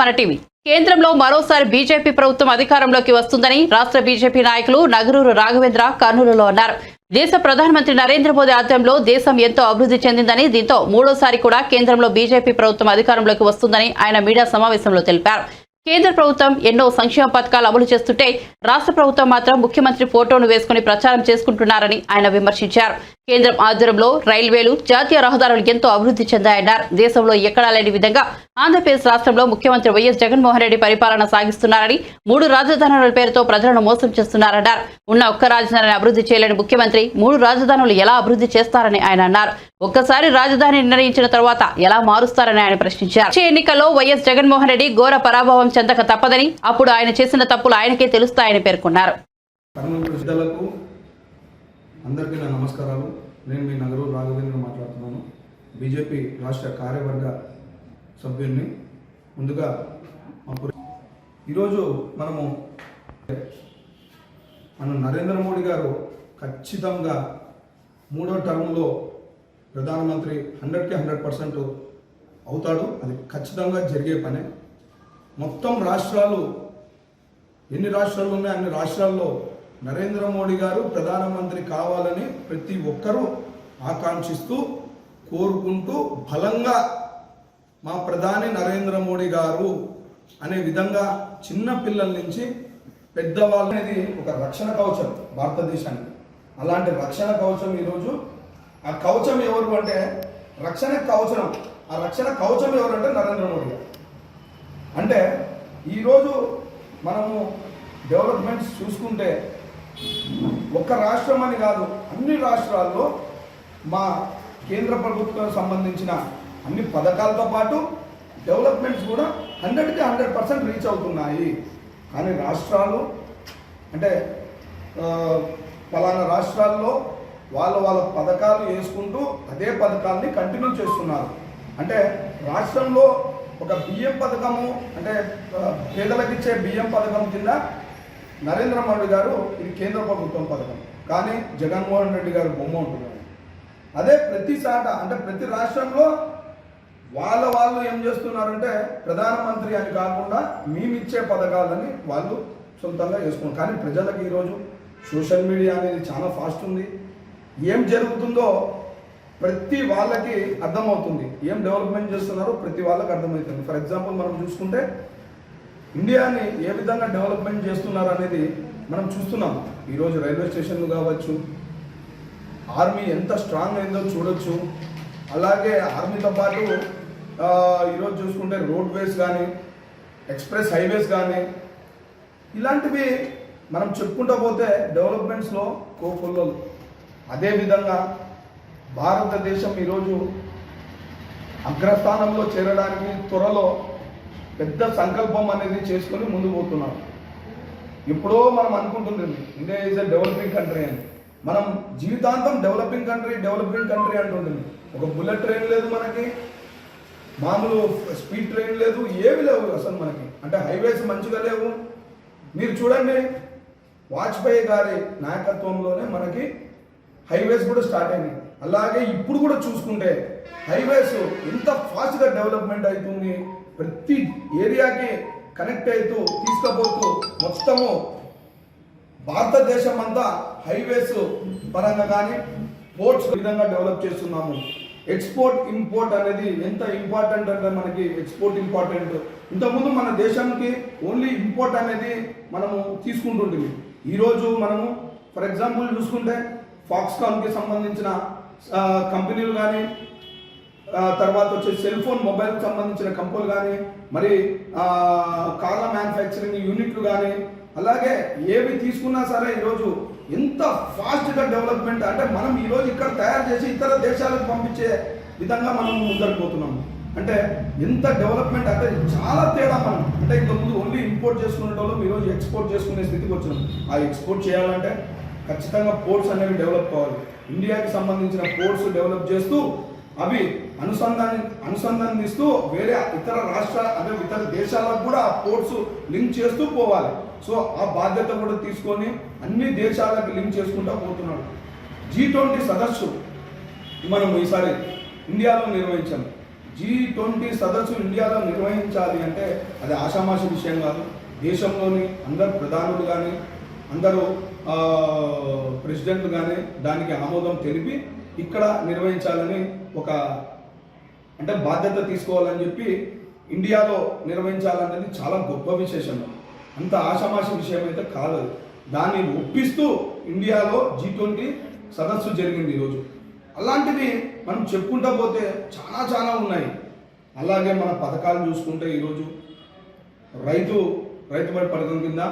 మన టీవీ కేంద్రంలో మరోసారి బీజేపీ ప్రభుత్వం అధికారంలోకి వస్తుందని రాష్ట్ర బీజేపీ నాయకులు నగరూరు రాఘవేంద్ర కర్నూలులో అన్నారు. దేశ ప్రధానమంత్రి నరేంద్ర మోదీ ఆధ్వర్యంలో దేశం ఎంతో అభివృద్ధి చెందిందని, దీంతో మూడోసారి కూడా కేంద్రంలో బీజేపీ ప్రభుత్వం అధికారంలోకి వస్తుందని ఆయన మీడియా సమావేశంలో తెలిపారు. కేంద్ర ప్రభుత్వం ఎన్నో సంక్షేమ పథకాలు అమలు చేస్తుంటే రాష్ట్ర ప్రభుత్వం మాత్రం ముఖ్యమంత్రి ఫోటోను వేసుకుని ప్రచారం చేసుకుంటున్నారని ఆయన విమర్శించారు. కేంద్రం ఆధ్వర్యంలో రైల్వేలు, జాతీయ రహదారులు ఎంతో అభివృద్ధి చెందాయన్నారు. దేశంలో ఎక్కడా లేని విధంగా ఆంధ్రప్రదేశ్ రాష్ట్రంలో ముఖ్యమంత్రి వైఎస్ జగన్మోహన్ రెడ్డి పరిపాలన సాగిస్తున్నారని, 3 రాజధానుల పేరుతో ప్రజలను మోసం చేస్తున్నారన్నారు. ఉన్న ఒక్క రాజధానిని అభివృద్ధి చేయలేని ముఖ్యమంత్రి 3 రాజధానులు ఎలా అభివృద్ధి చేస్తారని ఆయన అన్నారు. ఒక్కసారి రాజధాని నిర్ణయించిన తర్వాత ఎలా మారుస్తారని ఆయన ప్రశ్నించారు. వచ్చే ఎన్నికల్లో వైఎస్ జగన్మోహన్ రెడ్డి ఘోర పరాభవం చెందక తప్పదని, అప్పుడు ఆయన చేసిన తప్పులు ఆయనకే తెలుస్తాయని పేర్కొన్నారు. అందరికీ నా నమస్కారాలు. నేను మీ నగరూరు రాఘవేంద్ర మాట్లాడుతున్నాను. బీజేపీ రాష్ట్ర కార్యవర్గ సభ్యుల్ని. ముందుగా ఈరోజు మన నరేంద్ర మోడీ గారు ఖచ్చితంగా 3వ టర్మ్లో ప్రధానమంత్రి 100కి 100% అవుతాడు. అది ఖచ్చితంగా జరిగే పనే. మొత్తం రాష్ట్రాలు, ఎన్ని రాష్ట్రాలు ఉన్నాయి అన్ని రాష్ట్రాల్లో నరేంద్ర మోడీ గారు ప్రధానమంత్రి కావాలని ప్రతి ఒక్కరూ ఆకాంక్షిస్తూ, కోరుకుంటూ బలంగా మా ప్రధాని నరేంద్ర మోడీ గారు అనే విధంగా చిన్న పిల్లల నుంచి పెద్దవాళ్ళు అనేది ఒక రక్షణ కవచం భారతదేశానికి. అలాంటి రక్షణ కవచం ఈరోజు, ఆ కవచం ఎవరు అంటే రక్షణ కవచం, ఆ రక్షణ కవచం ఎవరంటే నరేంద్ర మోడీ గారు. అంటే ఈరోజు మనము డెవలప్మెంట్స్ చూసుకుంటే ఒక్క రాష్ట్రం అని కాదు, అన్ని రాష్ట్రాల్లో మా కేంద్ర ప్రభుత్వం సంబంధించిన అన్ని పథకాలతో పాటు డెవలప్మెంట్స్ కూడా 100కి 100% రీచ్ అవుతున్నాయి. కానీ రాష్ట్రాలు అంటే పలానా రాష్ట్రాల్లో వాళ్ళ పథకాలు వేసుకుంటూ అదే పథకాలని కంటిన్యూ చేస్తున్నారు. అంటే రాష్ట్రంలో ఒక బియ్యం పథకము, అంటే పేదలకు ఇచ్చే బియ్యం పథకం కింద నరేంద్ర మోడీ గారు ఇది కేంద్ర ప్రభుత్వం పథకం, కానీ జగన్మోహన్ రెడ్డి గారు బొమ్మ ఉంటున్నారు. అదే ప్రతిసాట అంటే ప్రతి రాష్ట్రంలో వాళ్ళు ఏం చేస్తున్నారంటే ప్రధానమంత్రి అని కాకుండా మేమిచ్చే పథకాలని వాళ్ళు సొంతంగా చేసుకున్నారు. కానీ ప్రజలకు ఈరోజు సోషల్ మీడియా అనేది చాలా ఫాస్ట్ ఉంది. ఏం జరుగుతుందో ప్రతి వాళ్ళకి అర్థమవుతుంది. ఏం డెవలప్మెంట్ చేస్తున్నారో ప్రతి వాళ్ళకి అర్థమవుతుంది. ఫర్ ఎగ్జాంపుల్ మనం చూసుకుంటే ఇండియాని ఏ విధంగా డెవలప్మెంట్ చేస్తున్నారు అనేది మనం చూస్తున్నాం. ఈరోజు రైల్వే స్టేషన్లు కావచ్చు, ఆర్మీ ఎంత స్ట్రాంగ్ అయిందో చూడొచ్చు. అలాగే ఆర్మీతో పాటు ఈరోజు చూసుకుంటే రోడ్వేస్ కానీ, ఎక్స్ప్రెస్ హైవేస్ కానీ, ఇలాంటివి మనం చెప్పుకుంటూ పోతే డెవలప్మెంట్స్లో కోకొల్లలు. అదేవిధంగా భారతదేశం ఈరోజు అగ్రస్థానంలో చేరడానికి త్వరలో పెద్ద సంకల్పం అనేది చేసుకొని ముందుకు పోతున్నాం. ఎప్పుడో మనం అనుకుంటుంది India is a developing country అని. మనం జీవితాంతం డెవలపింగ్ కంట్రీ అంటుంది. ఒక బుల్లెట్ ట్రైన్ లేదు మనకి, మామూలు స్పీడ్ ట్రైన్ లేదు, ఏవి లేవు అసలు మనకి. అంటే హైవేస్ మంచిగా లేవు. మీరు చూడండి, వాజ్పేయి గారి నాయకత్వంలోనే మనకి హైవేస్ కూడా స్టార్ట్ అయినాయి. అలాగే ఇప్పుడు కూడా చూసుకుంటే హైవేస్ ఎంత ఫాస్ట్గా డెవలప్మెంట్ అవుతుంది. ప్రతి ఏరియాకి కనెక్ట్ అవుతూ తీసుకుపోతూ మొత్తము భారతదేశం అంతా హైవేస్ పరంగా కానీ పోర్ట్స్ విధంగా డెవలప్ చేస్తున్నాము. ఎక్స్పోర్ట్ ఇంపోర్ట్ అనేది ఎంత ఇంపార్టెంట్ అంటే మనకి ఎక్స్పోర్ట్ ఇంపార్టెంట్. ఇంతకుముందు మన దేశానికి ఓన్లీ ఇంపోర్ట్ అనేది మనము తీసుకుంటుంటుంది. ఈరోజు మనము ఫర్ ఎగ్జాంపుల్ చూసుకుంటే ఫాక్స్కాన్కి సంబంధించిన కంపెనీలు కానీ, తర్వాత వచ్చేసి సెల్ ఫోన్ మొబైల్కి సంబంధించిన కంపెనీలు కానీ, మరి కార్ల మ్యానుఫ్యాక్చరింగ్ యూనిట్లు కానీ, అలాగే ఏవి తీసుకున్నా సరే ఈరోజు ఎంత ఫాస్ట్గా డెవలప్మెంట్. అంటే మనం ఈరోజు ఇక్కడ తయారు చేసి ఇతర దేశాలకు పంపించే విధంగా మనం ముందరికి పోతున్నాము. అంటే ఎంత డెవలప్మెంట్ అంటే చాలా తేడా. మనం అంటే ఇంతకుముందు ఓన్లీ ఇంపోర్ట్ చేసుకునే వాళ్ళు ఈరోజు ఎక్స్పోర్ట్ చేసుకునే స్థితికి వచ్చినాం. ఆ ఎక్స్పోర్ట్ చేయాలంటే ఖచ్చితంగా పోర్ట్స్ అనేవి డెవలప్ కావాలి. ఇండియాకి సంబంధించిన పోర్ట్స్ డెవలప్ చేస్తూ అవి అనుసంధానిస్తూ వేరే ఇతర దేశాలకు కూడా ఆ పోర్ట్స్ లింక్ చేస్తూ పోవాలి. సో ఆ బాధ్యత కూడా తీసుకొని అన్ని దేశాలకు లింక్ చేసుకుంటూ పోతున్నాడు. G20 సదస్సు మనం ఈసారి ఇండియాలో నిర్వహించాము. G20 సదస్సు ఇండియాలో నిర్వహించాలి అంటే అది ఆషామాషి విషయం కాదు. దేశంలోని అందరు ప్రధానులు కానీ అందరూ ప్రెసిడెంట్లు కానీ దానికి ఆమోదం తెలిపి ఇక్కడ నిర్వహించాలని ఒక అంటే బాధ్యత తీసుకోవాలని చెప్పి ఇండియాలో నిర్వహించాలనేది చాలా గొప్ప విశేషం. అంత ఆషామాషి విషయం అయితే కాదు. దాన్ని ఒప్పిస్తూ ఇండియాలో G20 సదస్సు జరిగింది ఈరోజు. అలాంటివి మనం చెప్పుకుంటా పోతే చాలా ఉన్నాయి. అలాగే మన పథకాలు చూసుకుంటే ఈరోజు రైతుబడి పథకం కింద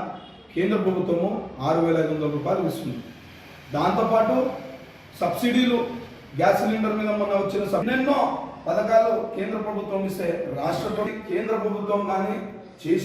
కేంద్ర ప్రభుత్వము 6,500 రూపాయలు ఇస్తుంది. దాంతోపాటు సబ్సిడీలు గ్యాస్ సిలిండర్ మీద మొన్న వచ్చిన ఎన్నెన్నో పథకాలు కేంద్ర ప్రభుత్వం ఇస్తే రాష్ట్ర కేంద్ర ప్రభుత్వం కానీ చేసి